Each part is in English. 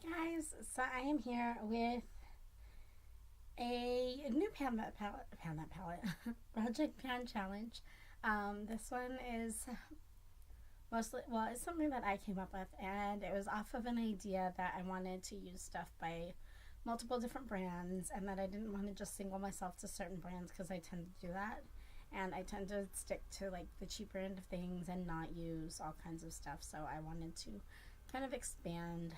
Guys, so I am here with a new palette project pan challenge. This one is mostly, well, it's something that I came up with, and it was off of an idea that I wanted to use stuff by multiple different brands, and that I didn't want to just single myself to certain brands because I tend to do that. And I tend to stick to like the cheaper end of things and not use all kinds of stuff. So I wanted to kind of expand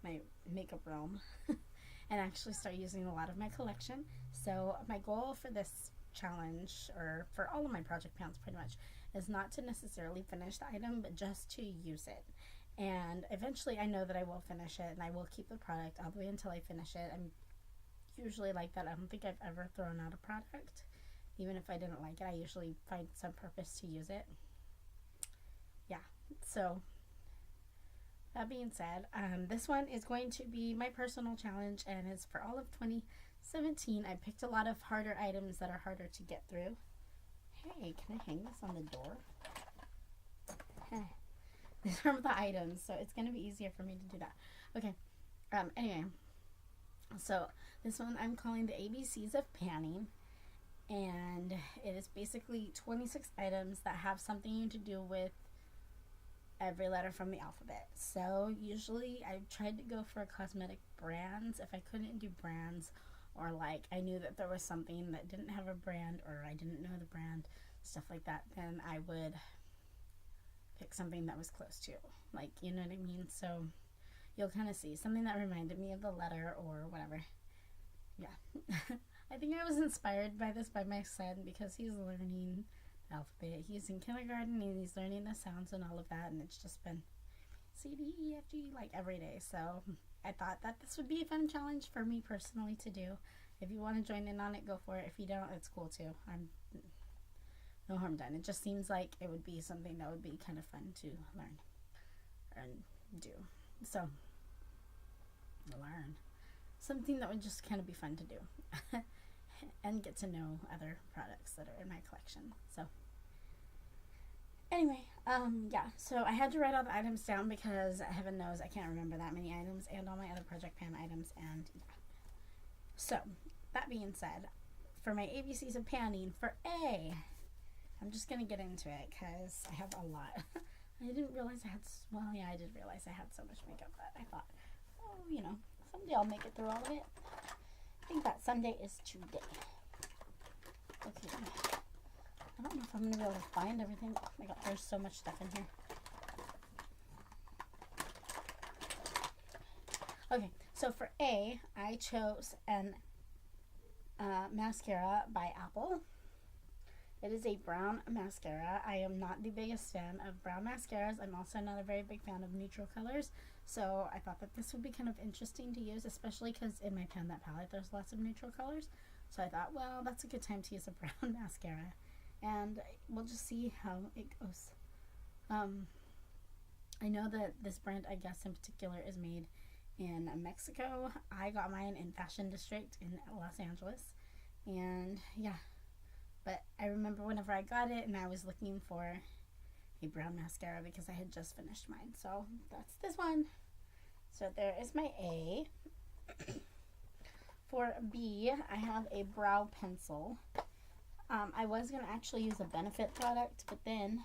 my makeup realm and actually start using a lot of my collection. So my goal for this challenge, or for all of my project pans pretty much, is not to necessarily finish the item, but just to use it. And eventually I know that I will finish it and I will keep the product all the way until I finish it. I'm usually like that. I don't think I've ever thrown out a product. Even if I didn't like it, I usually find some purpose to use it. Yeah, so that being said, this one is going to be my personal challenge, and it's for all of 2017. I picked a lot of harder items that are harder to get through. Hey, can I hang this on the door? These are the items, so it's going to be easier for me to do that. Okay, anyway, so this one I'm calling the ABCs of Panning, and it is basically 26 items that have something to do with every letter from the alphabet. So usually I tried to go for cosmetic brands. If I couldn't do brands, or like I knew that there was something that didn't have a brand, or I didn't know the brand, stuff like that, then I would pick something that was close to, like, you know what I mean? So you'll kind of see something that reminded me of the letter or whatever. Yeah. I think I was inspired by this by my son because he's learning alphabet. He's in kindergarten and he's learning the sounds and all of that, and it's just been C, D, E, F, G like every day. So I thought that this would be a fun challenge for me personally to do. If you want to join in on it, go for it. If you don't, it's cool too. I'm no harm done. It just seems like it would be something that would be kind of fun to learn and do. So learn something that would just kind of be fun to do. And get to know other products that are in my collection. So anyway, yeah, so I had to write all the items down because heaven knows I can't remember that many items and all my other project pan items, and yeah. So that being said, for my ABCs of panning, for A, I'm just gonna get into it because I have a lot. I didn't realize I had, well, yeah, I did realize I had so much makeup, but I thought, oh, you know, someday I'll make it through all of it. I think that Sunday is today. Okay. I don't know if I'm going to be able to find everything. Oh my god, there's so much stuff in here. Okay, so for A, I chose an mascara by Apple. It is a brown mascara. I am not the biggest fan of brown mascaras. I'm also not a very big fan of neutral colors. So I thought that this would be kind of interesting to use, especially because in my Pan That palette there's lots of neutral colors. So I thought, well, that's a good time to use a brown mascara. And we'll just see how it goes. I know that this brand, I guess in particular, is made in Mexico. I got mine in Fashion District in Los Angeles. And yeah. But I remember whenever I got it and I was looking for a brown mascara because I had just finished mine. So that's this one. So there is my A. For B, I have a brow pencil. I was going to actually use a Benefit product, but then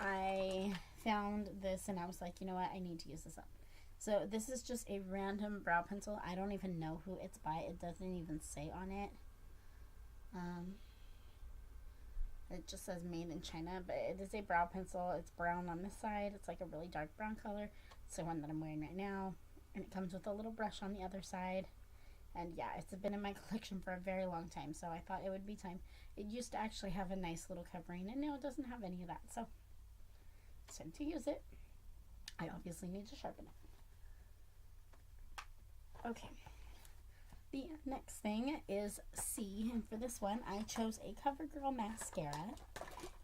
I found this and I was like, you know what, I need to use this up. So this is just a random brow pencil. I don't even know who it's by. It doesn't even say on it. It just says made in China, but it is a brow pencil. It's brown on this side. It's like a really dark brown color. It's the one that I'm wearing right now. And it comes with a little brush on the other side. And yeah, it's been in my collection for a very long time, so I thought it would be time. It used to actually have a nice little covering, and now it doesn't have any of that, so it's time to use it. I obviously need to sharpen it. Okay. The next thing is C, and for this one, I chose a CoverGirl mascara,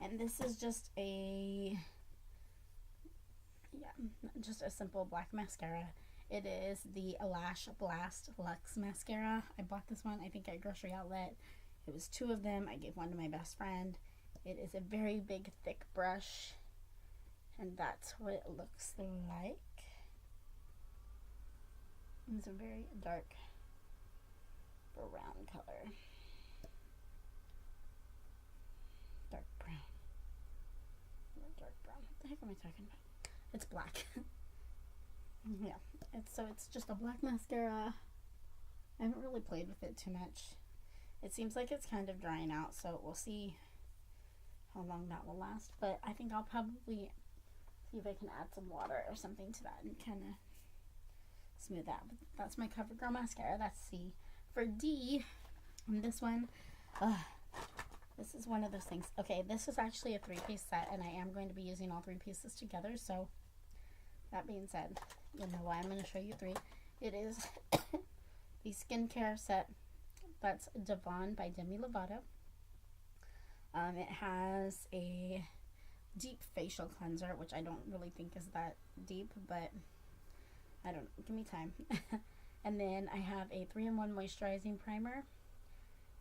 and this is just a, just a simple black mascara. It is the Lash Blast Luxe Mascara. I bought this one, I think, at Grocery Outlet. It was 2 of them. I gave one to my best friend. It is a very big, thick brush, and that's what it looks like. It's a very dark brown color. Dark brown. Dark brown. What the heck am I talking about? It's black. Yeah. It's just a black mascara. I haven't really played with it too much. It seems like it's kind of drying out, so we'll see how long that will last. But I think I'll probably see if I can add some water or something to that and kind of smooth that. But that's my CoverGirl mascara. That's C. For D, and this one, this is one of those things. Okay, this is actually a 3-piece set, and I am going to be using all 3 pieces together. So that being said, you know why I'm going to show you 3. It is the skincare set. That's Devon by Demi Lovato. It has a deep facial cleanser, which I don't really think is that deep, but I don't know. Give me time. And then I have a 3-in-1 moisturizing primer,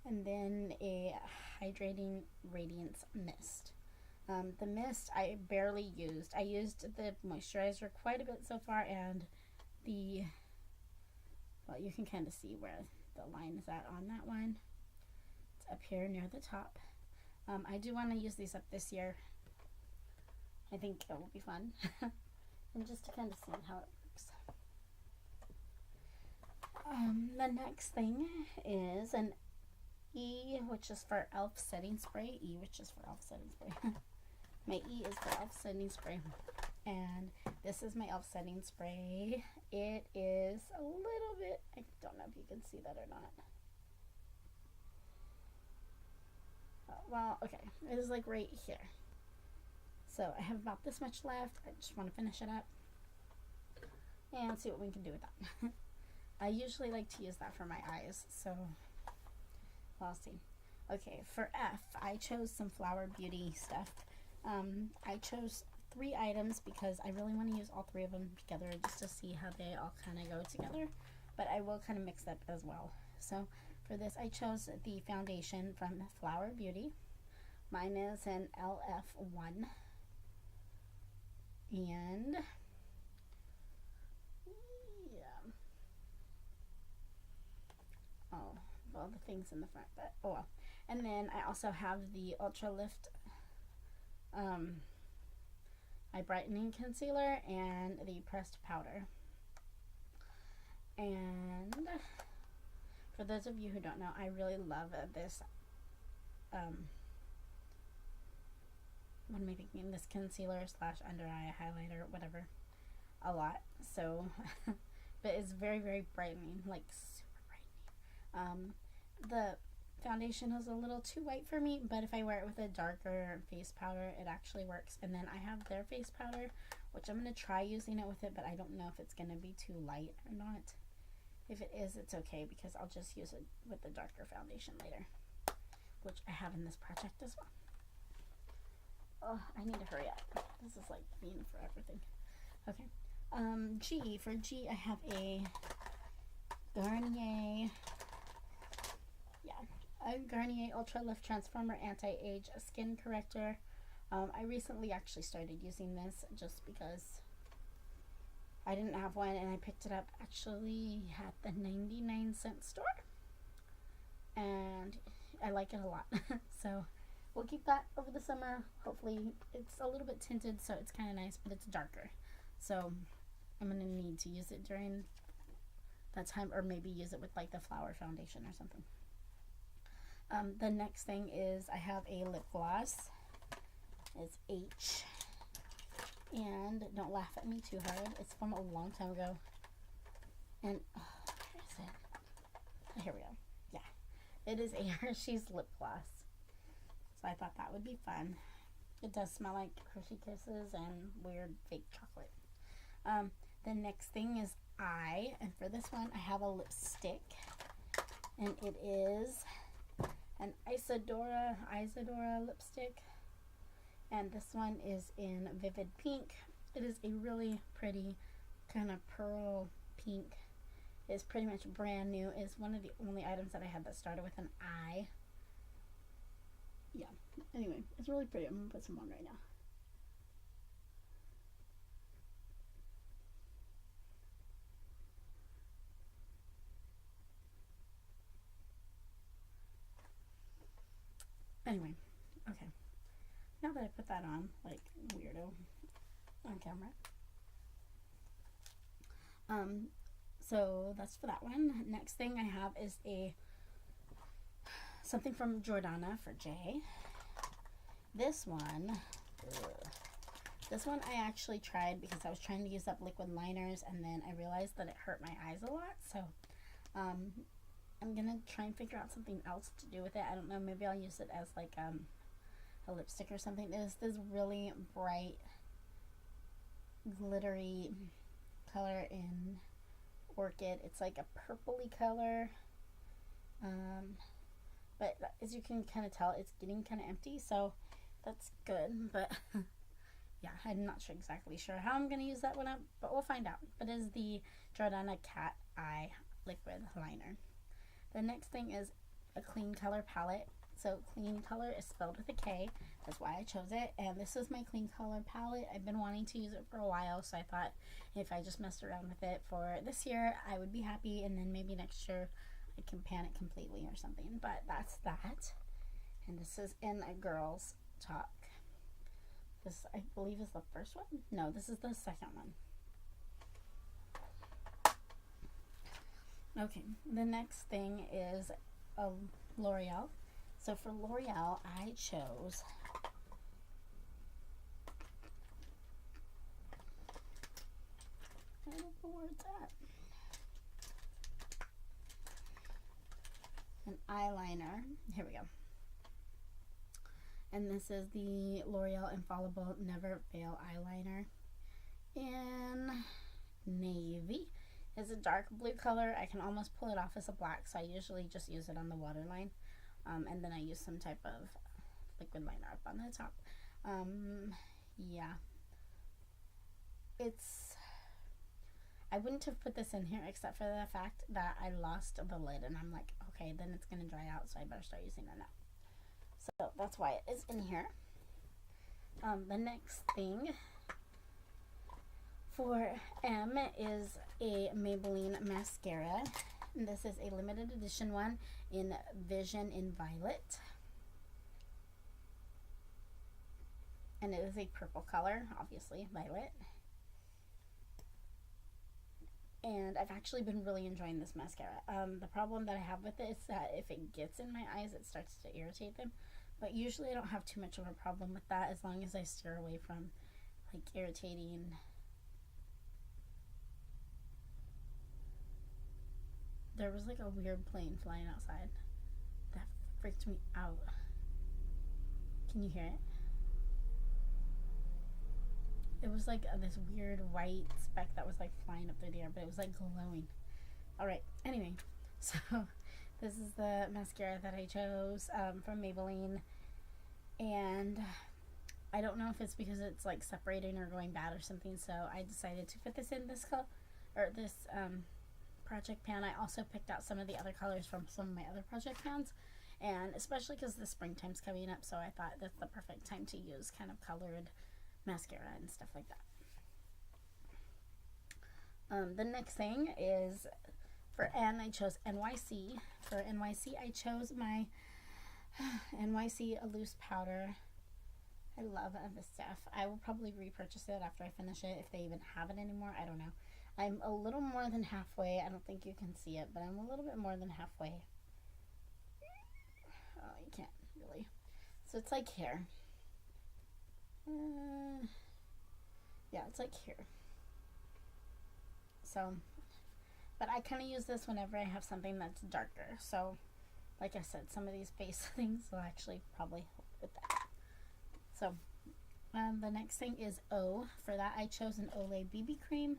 and then a hydrating radiance mist. The mist I barely used. I used the moisturizer quite a bit so far, and well, you can kind of see where the line is at on that one. It's up here near the top. I do want to use these up this year. I think it will be fun. And just to kind of see how it works. The next thing is an E, which is for e.l.f. setting spray. E, which is for e.l.f. setting spray. My E is for e.l.f. setting spray. And this is my e.l.f. setting spray. It is a little bit, I don't know if you can see that or not. Well, okay, it is like right here. So I have about this much left. I just want to finish it up and see what we can do with that. I usually like to use that for my eyes, so we'll see. Okay, for F, I chose some Flower Beauty stuff. I chose 3 items because I really want to use all 3 of them together just to see how they all kind of go together, but I will kind of mix that as well. So for this, I chose the foundation from Flower Beauty. Mine is an LF1, and yeah, oh, well, the thing's in the front, but oh well. And then I also have the Ultra Lift Eye Brightening Concealer and the pressed powder. And for those of you who don't know, I really love this what am I thinking? This concealer slash under eye highlighter, whatever, a lot. So, but it's very, very brightening, like super brightening. The foundation is a little too white for me, but if I wear it with a darker face powder, it actually works. And then I have their face powder, which I'm going to try using it with it, but I don't know if it's going to be too light or not. If it is, it's okay, because I'll just use it with the darker foundation later, which I have in this project as well. Oh, I need to hurry up. This is like being for everything. Okay. G. For G, I have a Garnier, a Garnier Ultra Lift Transformer Anti-Age Skin Corrector. I recently actually started using this just because I didn't have one, and I picked it up actually at the 99-cent store, and I like it a lot. So we'll keep that over the summer. Hopefully it's a little bit tinted, so it's kind of nice, but it's darker. So I'm going to need to use it during that time, or maybe use it with like the Flower foundation or something. The next thing is I have a lip gloss. It's H. And don't laugh at me too hard. It's from a long time ago. And, where is it? Oh, here we go. Yeah. It is a Hershey's lip gloss. So I thought that would be fun. It does smell like Hershey Kisses and weird fake chocolate. The next thing is I. And for this one, I have a lipstick. And it is an Isadora lipstick. And this one is in Vivid Pink. It is a really pretty kind of pearl pink. It's pretty much brand new. It's one of the only items that I had that started with an I. Yeah. Anyway, it's really pretty. I'm going to put some on right now. that I put that on, like, weirdo on camera. So that's for that one. Next thing I have is something from Jordana for Jay. This one I actually tried because I was trying to use up liquid liners, and then I realized that it hurt my eyes a lot. So I'm gonna try and figure out something else to do with it. I don't know, maybe I'll use it as like a lipstick or something. There's this really bright glittery color in Orchid. It's like a purpley color, but as you can kind of tell, it's getting kind of empty, so that's good. But yeah, I'm not exactly sure how I'm going to use that one up, but we'll find out. But it is the Jordana Cat Eye Liquid Liner. The next thing is a Clean Color palette. So Clean Color is spelled with a K. That's why I chose it. And this is my Clean Color palette. I've been wanting to use it for a while, so I thought if I just messed around with it for this year, I would be happy, and then maybe next year I can pan it completely or something. But that's that. And this is in a Girls Talk. This, I believe, is the first one. No, this is the second one. Okay, the next thing is a L'Oreal. So for L'Oreal, I chose I don't know where it's at. An eyeliner. Here we go. And this is the L'Oreal Infallible Never Fail eyeliner in navy. It's a dark blue color. I can almost pull it off as a black, so I usually just use it on the waterline. And then I use some type of liquid liner up on the top. Yeah. I wouldn't have put this in here except for the fact that I lost the lid, and I'm like, okay, then it's going to dry out, so I better start using it now. So that's why it is in here. The next thing for M is a Maybelline mascara. And this is a limited edition one in Vision in Violet. And it is a purple color, obviously, violet. And I've actually been really enjoying this mascara. The problem that I have with it is that if it gets in my eyes, it starts to irritate them. But usually I don't have too much of a problem with that as long as I steer away from like irritating. There was like a weird plane flying outside. That freaked me out. Can you hear it? It was like this weird white speck that was like flying up through the air, but it was like glowing. Alright, anyway, so this is the mascara that I chose from Maybelline, and I don't know if it's because it's like separating or going bad or something, so I decided to put this in this project pan. I also picked out some of the other colors from some of my other project pans, and especially because the springtime's coming up, so I thought that's the perfect time to use kind of colored mascara and stuff like that. The next thing is for N, I chose NYC. For NYC, I chose my NYC loose powder. I love this stuff. I will probably repurchase it after I finish it, if they even have it anymore. I don't know. I'm a little more than halfway. I don't think you can see it, but I'm a little bit more than halfway. Oh, you can't really. So it's like here. Yeah, it's like here. So, but I kind of use this whenever I have something that's darker. So, like I said, some of these face things will actually probably help with that. So, the next thing is O. For that, I chose an Olay BB cream.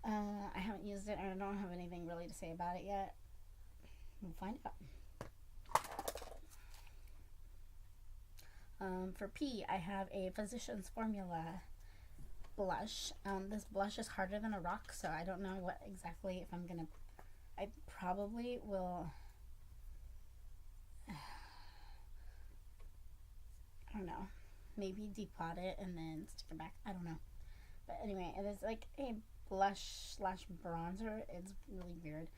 I haven't used it, and I don't have anything really to say about it yet. We'll find out. For P, I have a Physicians Formula blush. This blush is harder than a rock, so I don't know what exactly, if I'm gonna, I probably will, I don't know, maybe depot it and then stick it back. I don't know. But anyway, it is like a blush slash bronzer. It's really weird,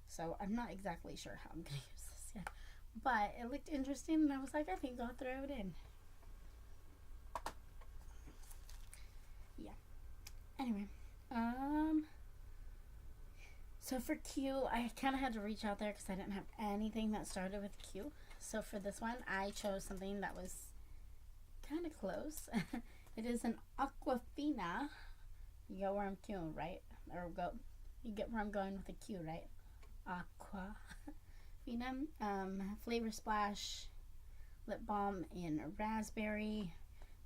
so I'm not exactly sure how I'm gonna use this yet. But it looked interesting, and I was like, I think I'll throw it in. Anyway, so for Q, I kind of had to reach out there because I didn't have anything that started with Q. So for this one, I chose something that was kind of close. It is an Aquafina. You get where I'm queuing, right? Or go, you get where I'm going with the Q, right? Aquafina. Flavor Splash lip balm in raspberry.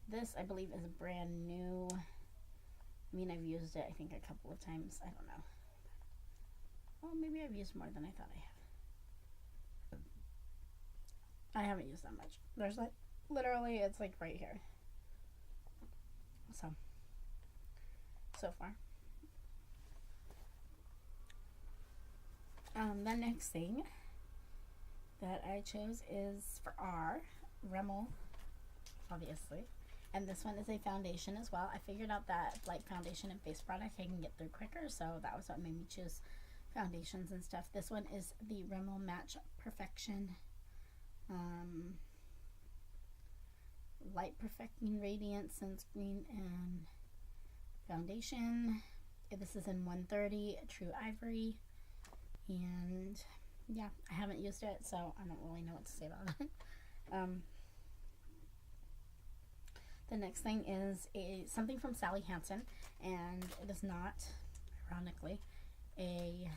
This, I believe, is brand new. I mean, I've used it, I think, a couple of times. I don't know. Well, maybe I've used more than I thought I have. I haven't used that much. There's like, literally, it's like right here. So far. The next thing that I chose is for R, Rimmel, obviously. And this one is a foundation as well. I figured out that like foundation and face product I can get through quicker, so that was what made me choose foundations and stuff. This one is the Rimmel Match Perfection Light Perfecting Radiance Sunscreen and Foundation. This is in 130 True Ivory, and yeah, I haven't used it, so I don't really know what to say about it. The next thing is something from Sally Hansen, and it is not, ironically, a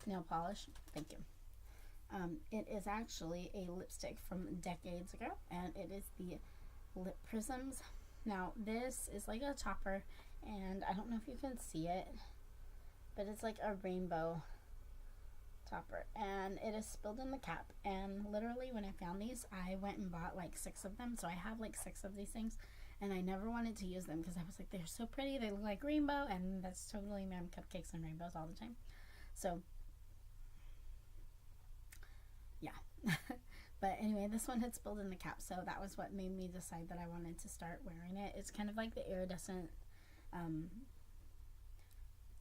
nail polish. Thank you. It is actually a lipstick from decades ago, and it is the Lip Prisms. Now, this is like a topper, and I don't know if you can see it, but it's like a rainbow topper, and it is spilled in the cap. And literally, when I found these, I went and bought like 6 of them, so I have like 6 of these things, and I never wanted to use them because I was like, they're so pretty, they look like rainbow, and that's totally me. I'm cupcakes and rainbows all the time. So yeah. But anyway, this one had spilled in the cap, so that was what made me decide that I wanted to start wearing it. It's kind of like the iridescent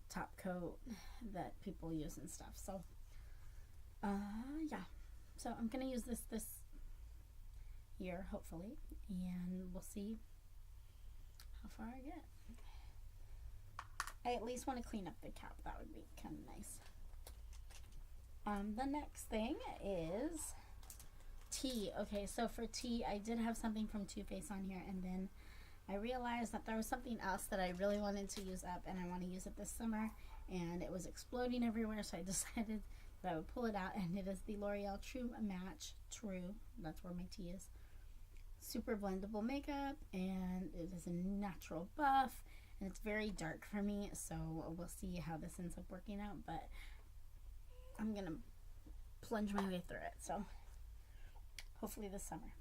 top coat that people use and stuff. So yeah, so I'm gonna use this year, hopefully, and we'll see how far I get. I at least want to clean up the cap. That would be kind of nice. The next thing is tea. Okay, so for tea, I did have something from Too Faced on here, and then I realized that there was something else that I really wanted to use up, and I want to use it this summer, and it was exploding everywhere, so I decided that I would pull it out, and it is the L'Oreal True Match True. That's where my tea is. Super blendable makeup, and it is a natural buff, and it's very dark for me, so we'll see how this ends up working out, but I'm gonna plunge my way through it, so hopefully this summer.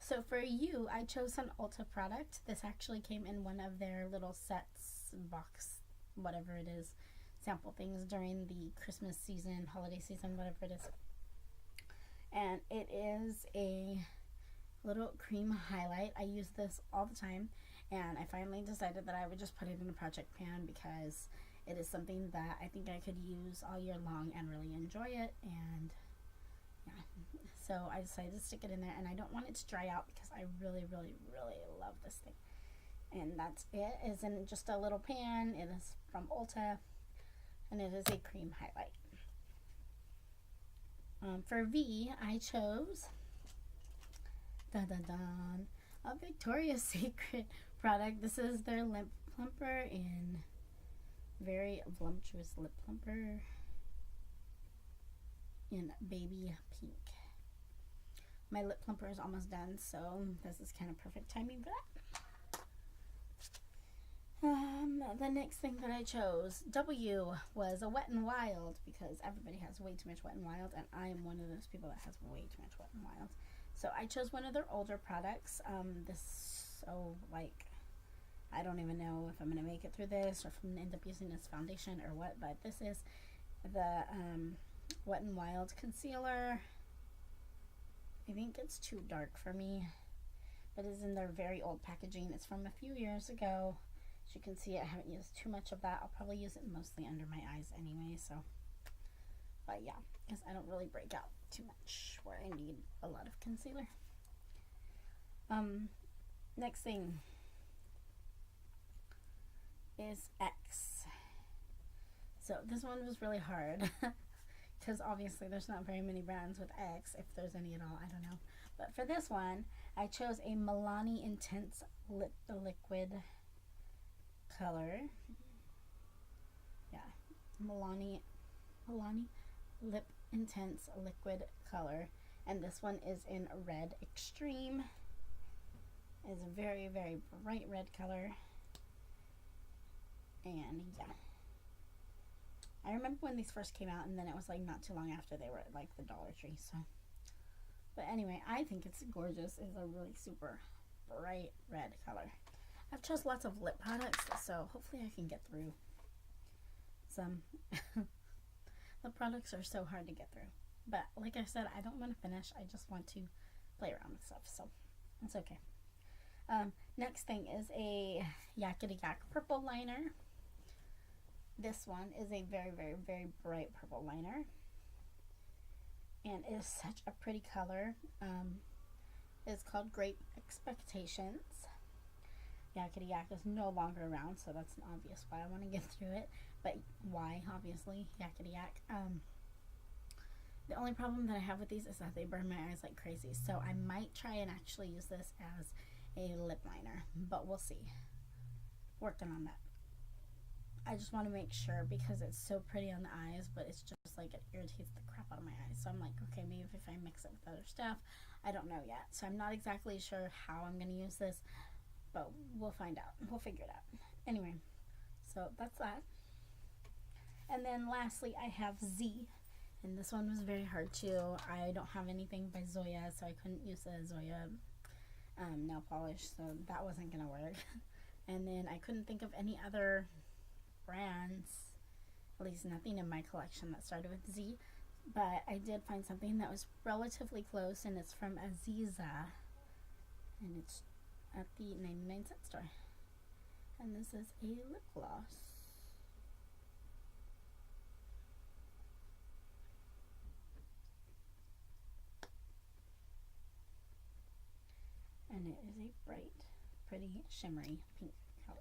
So for you, I chose an Ulta product. This actually came in one of their little sets, box, whatever it is, sample things during the Christmas season, holiday season, whatever it is. And it is a little cream highlight. I use this all the time, and I finally decided that I would just put it in a project pan because it is something that I think I could use all year long and really enjoy it. And yeah, so I decided to stick it in there, and I don't want it to dry out because I really, really, really love this thing. And that's it. It's in just a little pan. It is from Ulta, and it is a cream highlight. For V, I chose a Victoria's Secret product. This is their lip plumper in very voluptuous lip plumper in baby pink. My lip plumper is almost done, so this is kind of perfect timing for that. The next thing that I chose, W, was a Wet n Wild, because everybody has way too much Wet n Wild, and I am one of those people that has way too much Wet n Wild. So I chose one of their older products. I don't even know if I'm going to make it through this or if I'm going to end up using this foundation or what, but this is the Wet n Wild concealer. I think it's too dark for me, but it's in their very old packaging. It's from a few years ago. As you can see, I haven't used too much of that. I'll probably use it mostly under my eyes anyway, so. But yeah, because I don't really break out too much where I need a lot of concealer. Next thing is X. So this one was really hard because obviously there's not very many brands with X, if there's any at all, I don't know. But for this one, I chose a Milani Intense Liquid color. Yeah, Milani Lip Intense Liquid color. And this one is in Red Extreme. It's a very, very bright red color. And yeah, I remember when these first came out, and then it was like not too long after they were at like the Dollar Tree. So, but anyway, I think it's gorgeous. It's a really super bright red color. I've chose lots of lip products, so hopefully I can get through some. The products are so hard to get through, but like I said, I don't want to finish. I just want to play around with stuff, so it's okay. Next thing is a Yakety Yak purple liner. This one is a very, very, very bright purple liner, and it is such a pretty color. It's called Grape Expectations. Yakety Yak is no longer around, so that's an obvious why I want to get through it. But why, obviously, Yakety Yak. The only problem that I have with these is that they burn my eyes like crazy, so I might try and actually use this as a lip liner, but we'll see. Working on that. I just want to make sure because it's so pretty on the eyes, but it's just like it irritates the crap out of my eyes. So I'm like, okay, maybe if I mix it with other stuff, I don't know yet. So I'm not exactly sure how I'm going to use this, but we'll find out. We'll figure it out. Anyway, so that's that. And then lastly, I have Z. And this one was very hard too. I don't have anything by Zoya, so I couldn't use the Zoya nail polish, so that wasn't going to work. And then I couldn't think of any other brands, at least nothing in my collection that started with Z, but I did find something that was relatively close, and it's from Aziza, and it's at the 99-cent store, and this is a lip gloss. And it is a bright, pretty, shimmery pink color.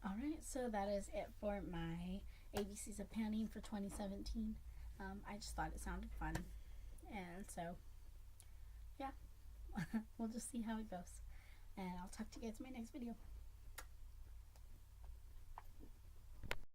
Alright, so that is it for my ABCs of Panning for 2017. I just thought it sounded fun. And so, yeah, we'll just see how it goes. And I'll talk to you guys in my next video.